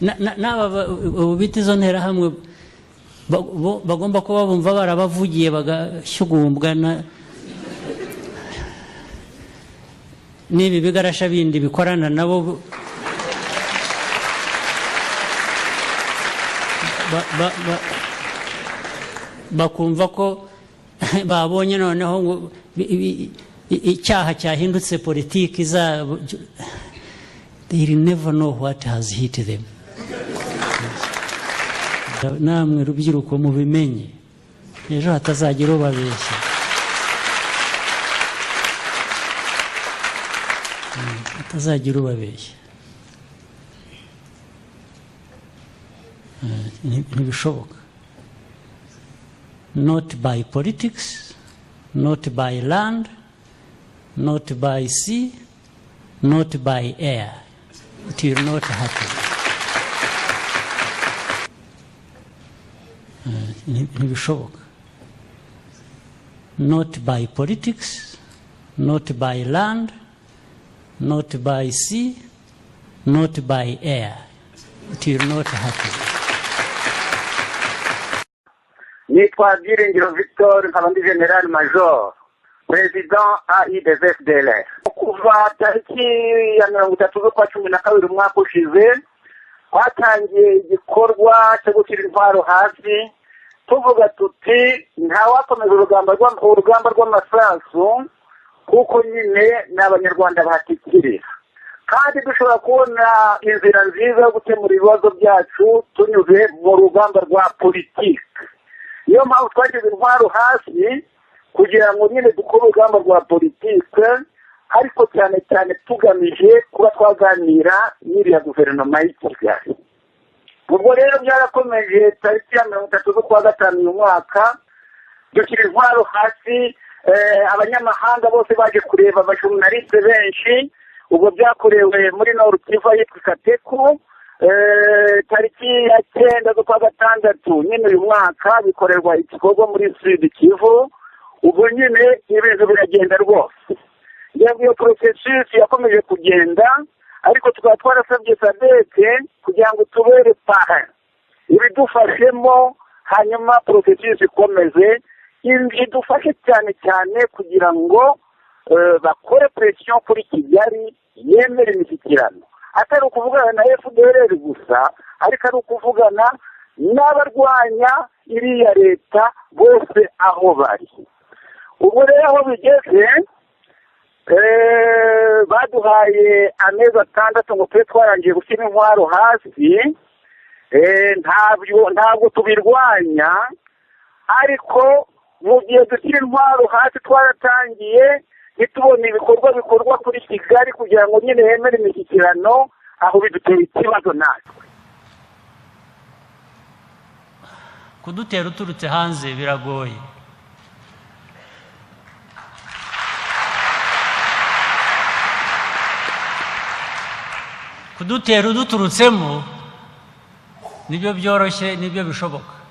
n'aba bita izo nterahamwe bagomba kuba bumva barabavugiye bagashyugumbwa n'ibi bigarasha bindi bikorana nabo bakumva ko babonye noneho ngo icyaha cyahindutse politiki zabo. They will never know what has hit them. Namwe rubyiruko mubimenye, ejo hatazagira ubabeshya. Hatazagira ubabeshya. Ntibishoboka. Not by politics, not by land, not by sea, not by air. It will not happen. Ntibishoboka. Not by politics, not by land, not by sea, not by air. It will not happen. Nitwa Byiringiro Victor, nkaba ndi General Major, President AI des FDLR. Kuva tariki ya 30/12 umwaka ushize, twatangiye igikorwa cyo gushyira intwaro hasi, tuvuga tuti ntawakomeza urugamba rw'amasasu kuko nyine n'abanyarwanda bahatikirira, kandi dushobora kubona inzira nziza yo gukemura ibibazo byacu tunyuze mu rugamba rwa politiki. Niyo mpamvu twashyize intwaro hasi kugira ngo nyine dukore urugamba rwa politiki, ariko cyane cyane tugamije kuba twaganira n'iriya guverinoma y'i Kigali. Ubwo rero byarakomeje tariki ya 30/5 uyu mwaka, dushyira intwaro hasi. Abanyamahanga bose baje kureba, abajurnaliste benshi. Ubwo byakorewe muri Nord Kivu yitwa Kateku, tariki ya 9/6 nyine uyu mwaka bikorerwa igikorwa muri Sud Kivu. Ubwo nyine ibintu biragenda rwose. Iyo processus yakomeje kugenda, ariko tukaba twarasabye sadeke kugira ngo tubere paha ibidufashemo, hanyuma processus ikomeze idufashe cyane cyane kugira ngo bakore pression kuri Kigali yemere imishyikirano. Atari ukuvugana na FDLR gusa, ariko ari ukuvugana n'abarwanya iriya leta bose aho bari. Ubu rero aho bigeze, baduhaye amezi 6 ngo tube twarangiye gushyira intwaro hasi. Ntabwo tubirwanya, ariko mu gihe dushyira intwaro hasi twaratangiye ntitubone ibikorwa bikorwa kuri Kigali kugira ngo nyine hemere imishyikirano, aho bidutera ikibazo natwe. Kudutera uturutse hanze biragoye. Kudutera uduturutsemo nibyo byoroshye, nibyo bishoboka.